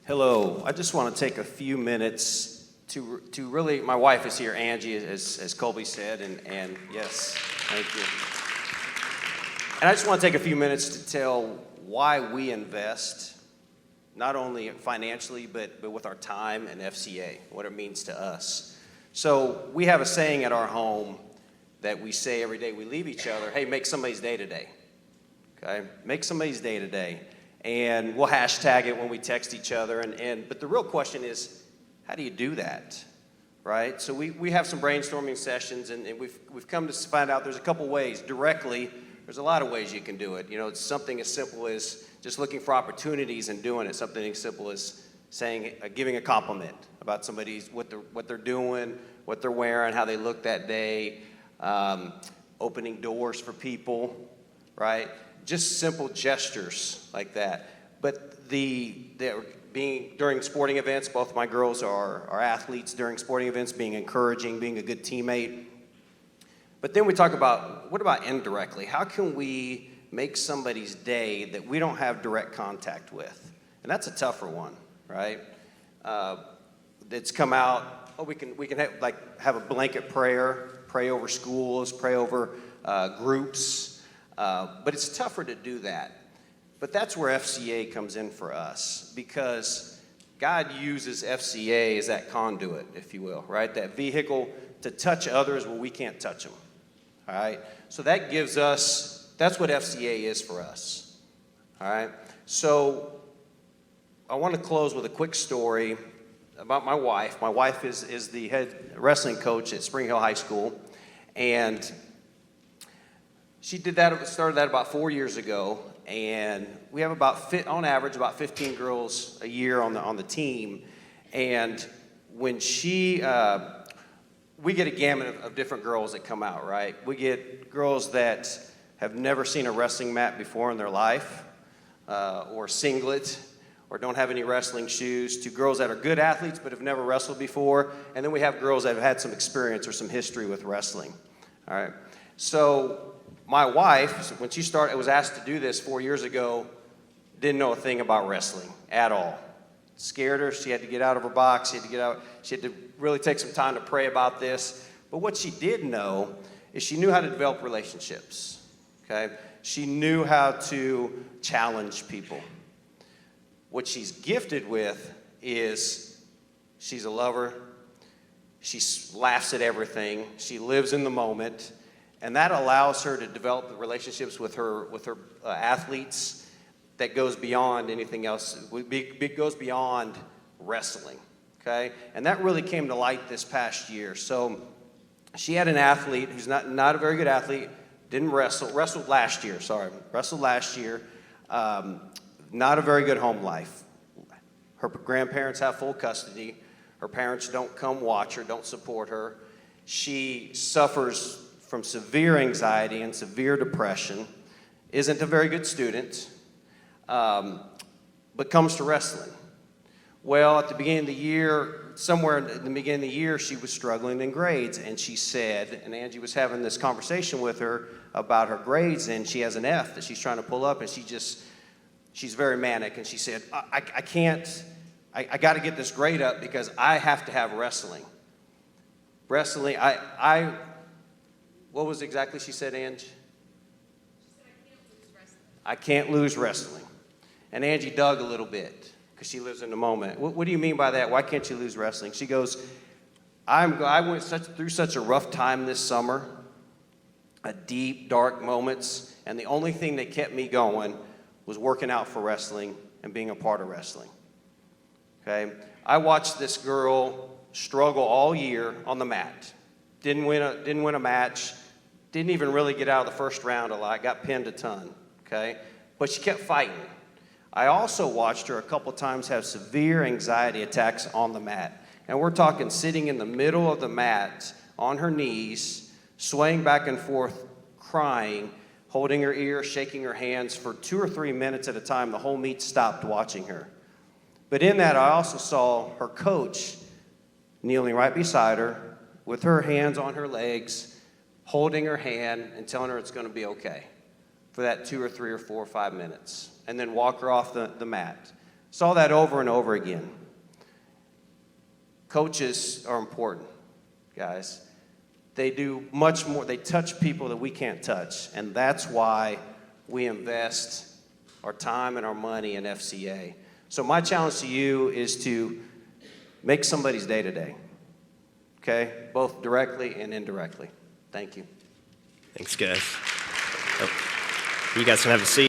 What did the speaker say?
Hello. I just want to take a few minutes to really, my wife is here, Angie, as Colby said, and yes, thank you. And I just want to take a few minutes to tell why we invest, not only financially, but with our time and FCA, what it means to us. So we have a saying at our home that we say every day we leave each other, hey, make somebody's day today, okay? Make somebody's day today. And we'll hashtag it when we text each other. But the real question is, how do you do that, right? So we have some brainstorming sessions, and we've come to find out there's a couple ways. Directly, there's a lot of ways you can do it. You know, it's something as simple as just looking for opportunities and doing it. Something as simple as saying, giving a compliment about somebody's, what they're doing, what they're wearing, how they look that day, opening doors for people, right? Just simple gestures like that. But being during sporting events, both my girls are athletes during sporting events, being encouraging, being a good teammate. But then we talk about, what about indirectly? How can we make somebody's day that we don't have direct contact with? And that's a tougher one, right? It's come out, we can have a blanket prayer, pray over schools, pray over groups. But it's tougher to do that. But that's where FCA comes in for us, because God uses FCA as that conduit, if you will, right? That vehicle to touch others where we can't touch them, all right? So that gives us, that's what FCA is for us, all right? So I want to close with a quick story about my wife. My wife is the head wrestling coach at Spring Hill High School, and she started that about 4 years ago, and we have on average about 15 girls a year on the team. And when we get a gamut of different girls that come out, right? We get girls that have never seen a wrestling mat before in their life, or singlet, or don't have any wrestling shoes, to girls that are good athletes but have never wrestled before, and then we have girls that have had some experience or some history with wrestling, all right? So my wife, when she was asked to do this 4 years ago, didn't know a thing about wrestling at all. It scared her. She had to get out of her box. She had to really take some time to pray about this. But what she did know is she knew how to develop relationships, okay? She knew how to challenge people. What she's gifted with is she's a lover. She laughs at everything. She lives in the moment. And that allows her to develop the relationships with her athletes that goes beyond anything else. It goes beyond wrestling, okay? And that really came to light this past year. So she had an athlete who's not a very good athlete, wrestled last year, not a very good home life. Her grandparents have full custody. Her parents don't come watch her, don't support her. She suffers from severe anxiety and severe depression, isn't a very good student, but comes to wrestling. Well, at the beginning of the year, somewhere in the beginning of the year, she was struggling in grades, and she said, and Angie was having this conversation with her about her grades, and she has an F that she's trying to pull up, and she's very manic, and she said, I got to get this grade up because I have to have wrestling. Wrestling, what was exactly she said, Angie? She said, I can't lose wrestling. I can't lose wrestling. And Angie dug a little bit because she lives in the moment. What do you mean by that? Why can't you lose wrestling? She goes, I went through such a rough time this summer, deep, dark moments, and the only thing that kept me going was working out for wrestling and being a part of wrestling. Okay? I watched this girl struggle all year on the mat. Didn't win a match. Didn't even really get out of the first round a lot. Got pinned a ton, okay? But she kept fighting. I also watched her a couple times have severe anxiety attacks on the mat. And we're talking sitting in the middle of the mat on her knees, swaying back and forth, crying, holding her ear, shaking her hands for 2 or 3 minutes at a time. The whole meet stopped watching her. But in that, I also saw her coach kneeling right beside her with her hands on her legs, holding her hand and telling her it's going to be okay for that 2 or 3 or 4 or 5 minutes, and then walk her off the mat. Saw that over and over again. Coaches are important, guys. They do much more. They touch people that we can't touch, and that's why we invest our time and our money in FCA. So my challenge to you is to make somebody's day today, okay? Both directly and indirectly. Thank you. Thanks, guys. Oh, you guys can have a seat.